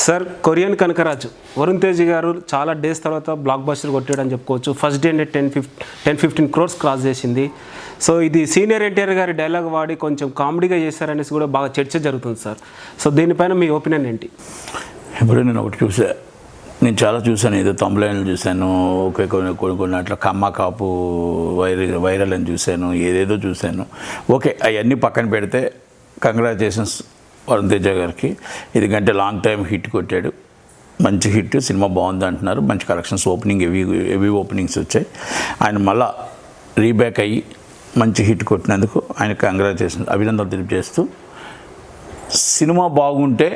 Sir Korean Kanakaraju Varun Tej గారు చాలా days తర్వాత బ్లాక్ బస్టర్ కొట్టాడని చెప్పుకోవచ్చు. ఫస్ట్ డేనే 10-15 crores క్రాస్ చేసింది. సో ఇది సీనియర్ ఎన్టీఆర్ గారి డైలాగ్ వాడి కొంచెం కామెడీగా చేశారనేసి కూడా బాగా చర్చ జరుగుతుంది సార్. సో దీనిపైన మీ ఒపీనియన్ ఏంటి? ఇప్పుడు నేను ఒకటి నేను చాలా చూశాను, ఏదో తమిళనాడులో చూశాను, కొన్ని అట్లా కమ్మ కాపు వైరల్ అని చూశాను, ఏదేదో చూశాను. ఓకే, అవన్నీ పక్కన పెడితే కంగ్రాచులేషన్స్ వరుణ్ తేజ గారికి. ఎందుకంటే లాంగ్ టైం హిట్ కొట్టాడు, మంచి హిట్, సినిమా బాగుంది అంటున్నారు, మంచి కలెక్షన్స్, ఓపెనింగ్ హెవీ ఓపెనింగ్స్ వచ్చాయి. ఆయన మళ్ళా రీబ్యాక్ అయ్యి మంచి హిట్ కొట్టినందుకు ఆయన కంగ్రాచులేషన్స్, అభినందనలు తెలియజేస్తూ, సినిమా బాగుంటే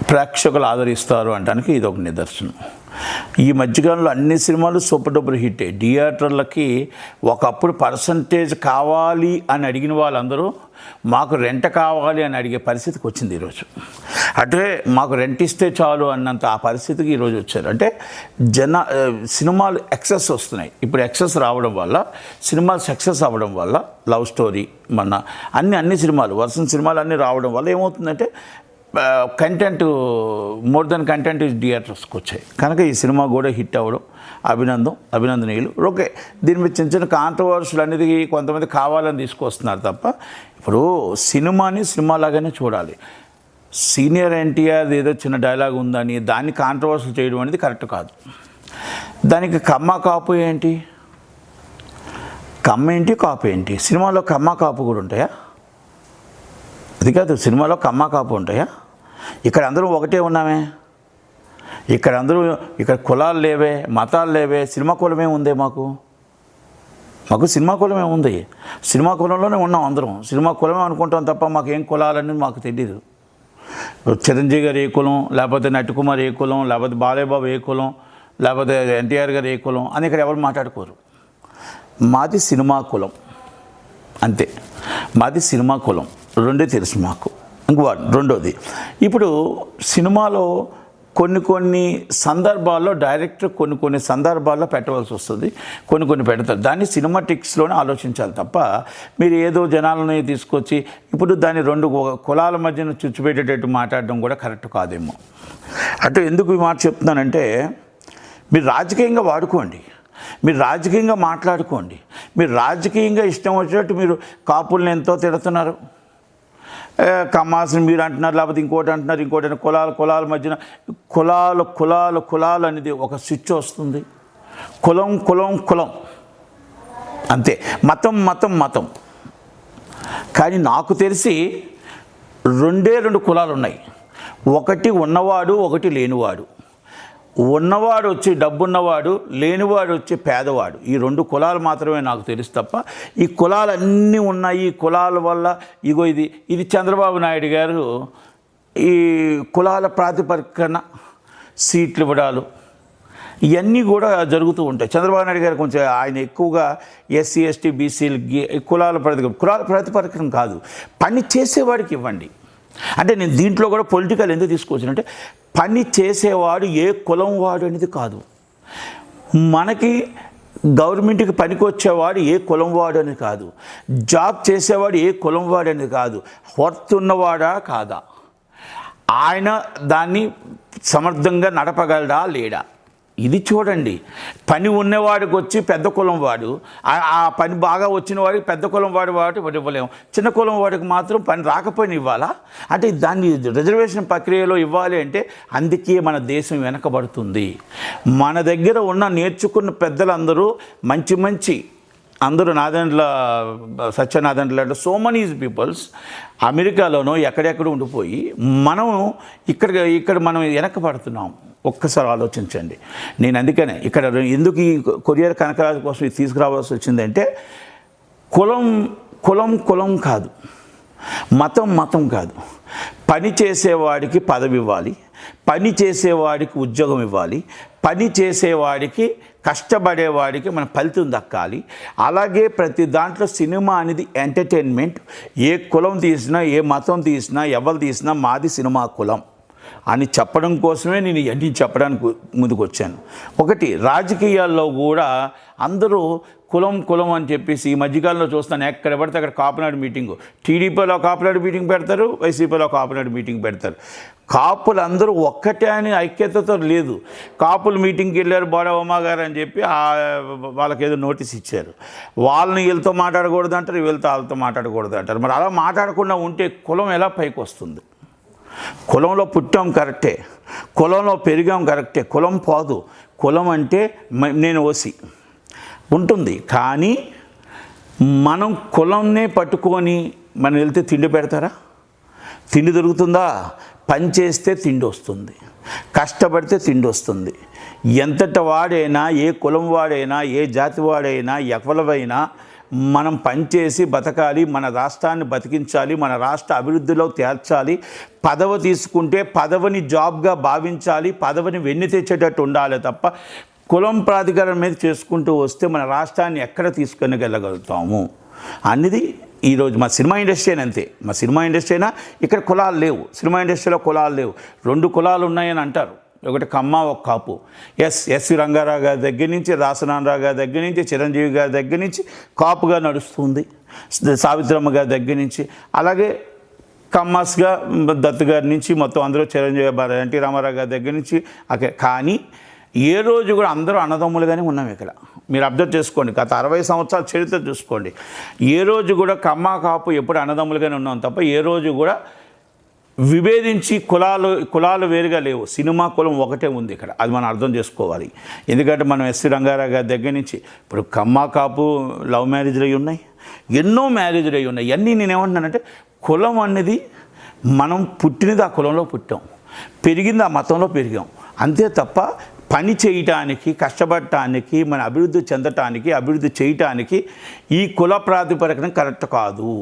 ప్రేక్షకులు ఆదరిస్తారు అనడానికి ఇది ఒక నిదర్శనం. ఈ మధ్యకాలంలో అన్ని సినిమాలు సూపర్ డూపర్ హిట్టే. థియేటర్లకి ఒకప్పుడు పర్సంటేజ్ కావాలి అని అడిగిన వాళ్ళందరూ మాకు రెంట్ కావాలి అని అడిగే పరిస్థితికి వచ్చింది ఈరోజు. అంటే మాకు రెంట్ ఇస్తే చాలు అన్నంత ఆ పరిస్థితికి ఈరోజు వచ్చారు. అంటే సినిమాలు ఎక్సెస్ వస్తున్నాయి. ఇప్పుడు ఎక్సెస్ రావడం వల్ల, సినిమాలు సక్సెస్ అవ్వడం వల్ల, లవ్ స్టోరీ మన అన్ని సినిమాలు, వర్షం సినిమాలు అన్నీ రావడం వల్ల ఏమవుతుందంటే కంటెంట్ మోర్ దెన్ కంటెంట్ థియేటర్స్కి వచ్చాయి. కనుక ఈ సినిమా కూడా హిట్ అవ్వడం అభినందనీయులు. ఓకే, దీని మీద చిన్న కాంట్రవర్షియల్ అనేది కొంతమంది కావాలని తీసుకొస్తున్నారు తప్ప, ఇప్పుడు సినిమాని సినిమాలాగానే చూడాలి. సీనియర్ ఎన్టీఆర్ ఏదో చిన్న డైలాగ్ ఉందని దాన్ని కాంట్రవర్షియల్ చేయడం అనేది కరెక్ట్ కాదు. దానికి కమ్మ కాపు ఏంటి, కమ్మ ఏంటి, కాపు ఏంటి? సినిమాలో కమ్మ కాపు కూడా ఉంటాయా? అది కాదు, సినిమాలో కమ్మ కాపు ఉంటాయా? ఇక్కడ అందరూ ఒకటే ఉన్నామే, ఇక్కడ కులాలు లేవే, మతాలు లేవే, సినిమా కులమే ఉందే. మాకు సినిమా కులమే ఉంది, సినిమా కులంలోనే ఉన్నాం అందరం, సినిమా కులమే అనుకుంటాం తప్ప మాకేం కులాలని మాకు తెలీదు. చిరంజీవి గారు ఏ కులం, లేకపోతే నటికుమార్ ఏ కులం, లేకపోతే బాలయ్యబాబు ఏ కులం, లేకపోతే ఎన్టీఆర్ గారు ఏ కులం అని ఇక్కడ ఎవరు మాట్లాడుకోరు. మాది సినిమా కులం అంతే, మాది సినిమా కులం, రెండే తెలుసు మాకు. రెండోది, ఇప్పుడు సినిమాలో కొన్ని సందర్భాల్లో డైరెక్టర్ కొన్ని సందర్భాల్లో పెట్టవలసి వస్తుంది, కొన్ని పెడతారు. దాన్ని సినిమాటిక్స్లోనే ఆలోచించాలి తప్ప మీరు ఏదో జనాలని తీసుకొచ్చి ఇప్పుడు దాన్ని రెండు కులాల మధ్యన చుచ్చిపెట్టేటట్టు మాట్లాడడం కూడా కరెక్ట్ కాదేమో. అంటే ఎందుకు ఈ మాట చెప్తున్నానంటే, మీరు రాజకీయంగా వాడుకోండి, మీరు రాజకీయంగా మాట్లాడుకోండి, మీరు రాజకీయంగా ఇష్టం వచ్చినట్టు మీరు కాపుల్ని ఎంతో తిడుతున్నారు, కమ్మాల్సిన మీరు అంటున్నారు, లేకపోతే ఇంకోటి అంటున్నారు. కులాల మధ్యన కులాలు అనేది ఒక స్విచ్ వస్తుంది. కులం అంతే, మతం. కానీ నాకు తెలిసి రెండు కులాలు ఉన్నాయి. ఒకటి ఉన్నవాడు, ఒకటి లేనివాడు. ఉన్నవాడు వచ్చి డబ్బున్నవాడు, లేనివాడు వచ్చి పేదవాడు. ఈ రెండు కులాలు మాత్రమే నాకు తెలుసు తప్ప ఈ కులాలన్నీ ఉన్నాయి. ఈ కులాల వల్ల ఇది చంద్రబాబు నాయుడు గారు ఈ కులాల ప్రాతిపదికన సీట్లు ఇవ్వడాలు ఇవన్నీ కూడా జరుగుతూ ఉంటాయి. చంద్రబాబు నాయుడు గారు కొంచెం ఆయన ఎక్కువగా ఎస్సీ ఎస్టీ బీసీలకి కులాల ప్రాతిపదికన కాదు, పని చేసేవాడికి ఇవ్వండి. అంటే నేను దీంట్లో కూడా పొలిటికల్ ఎందుకు తీసుకొచ్చానంటే, పని చేసేవాడు ఏ కులం వాడు అనేది కాదు, మనకి గవర్నమెంట్కి పనికి వచ్చేవాడు ఏ కులం వాడు అని కాదు, జాబ్ చేసేవాడు ఏ కులం వాడు అనేది కాదు, వర్త్ ఉన్నవాడా కాదా, ఆయన దాన్ని సమర్థంగా నడపగలడా లేడా, ఇది చూడండి. పని ఉన్నవాడికి వచ్చి పెద్ద కులం వాడు, ఆ పని బాగా వచ్చిన వాడికి పెద్ద కులం వాడు ఇవ్వలేము, చిన్న కులం వాడికి మాత్రం పని రాకపోయినా ఇవ్వాలా? అంటే దాన్ని రిజర్వేషన్ ప్రక్రియలో ఇవ్వాలి అంటే అందుకే మన దేశం వెనకబడుతుంది. మన దగ్గర ఉన్న నేర్చుకున్న పెద్దలందరూ మంచి అందరూ సత్యనారాయణ సో మనీ పీపుల్స్ అమెరికాలోనో ఎక్కడెక్కడ ఉండిపోయి మనం ఇక్కడ మనం వెనకబడుతున్నాం. ఒక్కసారి ఆలోచించండి. నేను అందుకనే ఇక్కడ ఎందుకు ఈ కొరియర్ కనకరాజు కోసం ఇది తీసుకురావాల్సి వచ్చిందంటే, కులం కాదు, మతం కాదు. పని చేసేవాడికి పదవి ఇవ్వాలి, పని చేసేవాడికి ఉద్యోగం ఇవ్వాలి, పని చేసేవాడికి కష్టపడేవాడికి మన ఫలితం దక్కాలి. అలాగే ప్రతి దాంట్లో సినిమా అనేది ఎంటర్టైన్మెంట్. ఏ కులం తీసినా, ఏ మతం తీసినా, ఎవరు తీసినా మాది సినిమా కులం. అని చెప్పడం కోసమే నేను ఇవన్నీ చెప్పడానికి ముందుకు వచ్చాను. ఒకటి, రాజకీయాల్లో కూడా అందరూ కులం అని చెప్పేసి ఈ మధ్యకాలంలో చూస్తాను, ఎక్కడ పడితే అక్కడ కాపునాడు మీటింగు. టీడీపీలో కాపునాడు మీటింగ్ పెడతారు, వైసీపీలో కాపునాడు మీటింగ్ పెడతారు. కాపులందరూ ఒక్కటే అని ఐక్యతతో లేదు. కాపులు మీటింగ్కి వెళ్ళారు బోడవమ్మ గారు అని చెప్పి వాళ్ళకి ఏదో నోటీస్ ఇచ్చారు. వాళ్ళని వీళ్ళతో మాట్లాడకూడదు అంటారు, వీళ్ళతో వాళ్ళతో మాట్లాడకూడదు అంటారు. మరి అలా మాట్లాడకుండా ఉంటే కులం ఎలా పైకి వస్తుంది? కులంలో పుట్టాం కరెక్టే, కులంలో పెరిగాం కరెక్టే, కులం పోదు. కులం అంటే నేను ఓసి ఉంటుంది, కానీ మనం కులంనే పట్టుకొని మనం వెళ్తే తిండి పెడతారా? తిండి దొరుకుతుందా? పని చేస్తే తిండి వస్తుంది, కష్టపడితే తిండి వస్తుంది. ఎంతటి వాడైనా, ఏ కులం వాడైనా, ఏ జాతి వాడైనా, ఎవరివైనా మనం పనిచేసి బతకాలి, మన రాష్ట్రాన్ని బతికించాలి, మన రాష్ట్ర అభివృద్ధిలో తేల్చాలి. పదవి తీసుకుంటే పదవిని జాబ్గా భావించాలి, పదవిని వెన్ను తెచ్చేటట్టు ఉండాలి తప్ప కులం ప్రాధికారం మీద చేసుకుంటూ వస్తే మన రాష్ట్రాన్ని ఎక్కడ తీసుకొని వెళ్ళగలుగుతాము అనేది ఈరోజు మా సినిమా ఇండస్ట్రీ అంతే. మా సినిమా ఇండస్ట్రీ అయినా ఇక్కడ కులాలు లేవు, సినిమా ఇండస్ట్రీలో కులాలు లేవు. 2 కులాలు ఉన్నాయని అంటారు, ఒకటి కమ్మ, ఒక కాపు. ఎస్వి రంగారావు గారి దగ్గర నుంచి, రాసనారావు గారి దగ్గర నుంచి, చిరంజీవి గారి దగ్గర నుంచి కాపుగా నడుస్తుంది, సావిత్రమ్మ గారి దగ్గర నుంచి, అలాగే కమ్మాస్గా దత్తు గారి నుంచి మొత్తం అందరూ, చిరంజీవి ఎన్టీ రామారావు గారి దగ్గర నుంచి. కానీ ఏ రోజు కూడా అందరూ అన్నదమ్ములుగానే ఉన్నాం ఇక్కడ. మీరు అబ్జర్వ్ చేసుకోండి, గత 60 సంవత్సరాల చరిత్ర చూసుకోండి. ఏ రోజు కూడా కమ్మ కాపు ఎప్పుడు అన్నదమ్ములుగానే ఉన్నాం తప్ప ఏ రోజు కూడా విభేదించి కులాలు వేరుగా లేవు. సినిమా కులం ఒకటే ఉంది ఇక్కడ, అది మనం అర్థం చేసుకోవాలి. ఎందుకంటే మనం ఎస్వి రంగారావు గారి దగ్గర నుంచి ఇప్పుడు కమ్మ కాపు లవ్ మ్యారేజ్లు అయి ఉన్నాయి, ఎన్నో మ్యారేజ్లు అయి ఉన్నాయి. ఇవన్నీ నేనేమంటున్నానంటే కులం అనేది మనం పుట్టినది ఆ కులంలో పుట్టాం, పెరిగింది ఆ మతంలో పెరిగాం, అంతే తప్ప పని చేయటానికి, కష్టపడటానికి, మన అభివృద్ధి చెందటానికి, అభివృద్ధి చేయటానికి ఈ కుల ప్రాతిపదికన కరెక్ట్ కాదు.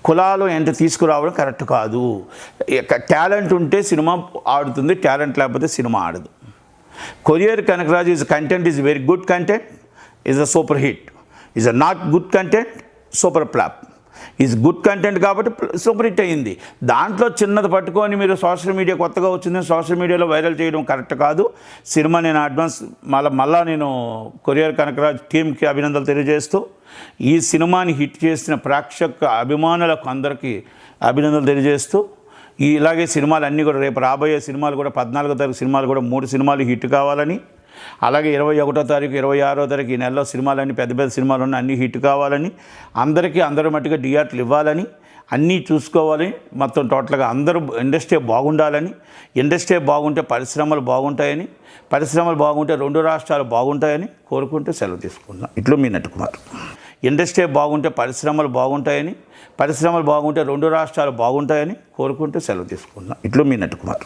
కులాలు ఎంత తీసుకురావడం కరెక్ట్ కాదు. టాలెంట్ ఉంటే సినిమా ఆడుతుంది, టాలెంట్ లేకపోతే సినిమా ఆడదు. Courier Kanakaraju is content is very good content, is a super hit. Is a not good content, super flop. Is good content కాబట్టి సూపర్ హిట్ అయ్యింది. దాంట్లో చిన్నది పట్టుకొని మీరు సోషల్ మీడియా కొత్తగా వచ్చింది సోషల్ మీడియాలో వైరల్ చేయడం కరెక్ట్ కాదు. సినిమా నేను అడ్వాన్స్ మళ్ళా నేను కొరియర్ కనకరాజ్ టీంకి అభినందనలు తెలియజేస్తూ, ఈ సినిమాని హిట్ చేసిన ప్రేక్షక అభిమానులకు అందరికీ అభినందనలు తెలియజేస్తూ, ఇలాగే సినిమాలు అన్నీ కూడా రేపు రాబోయే సినిమాలు కూడా 14వ తారీఖు సినిమాలు కూడా 3 సినిమాలు హిట్ కావాలని, అలాగే 21వ తారీఖు 26వ తారీఖు ఈ నెలలో సినిమాలన్నీ పెద్ద సినిమాలు ఉన్నాయి, అన్నీ హిట్ కావాలని, అందరూ మట్టుగా థియేటర్లు ఇవ్వాలని, అన్నీ చూసుకోవాలి. మొత్తం టోటల్గా అందరూ ఇండస్ట్రీ బాగుండాలని, ఇండస్ట్రీ బాగుంటే పరిశ్రమలు బాగుంటాయని, పరిశ్రమలు బాగుంటే 2 రాష్ట్రాలు బాగుంటాయని కోరుకుంటూ సెలవు తీసుకున్నాం. ఇట్లు మీ నటుకుమార్. ఇండస్ట్రీ బాగుంటే పరిశ్రమలు బాగుంటాయని, పరిశ్రమలు బాగుంటే 2 రాష్ట్రాలు బాగుంటాయని కోరుకుంటూ సెలవు తీసుకున్నాం. ఇట్లు మీ నటుకుమార్.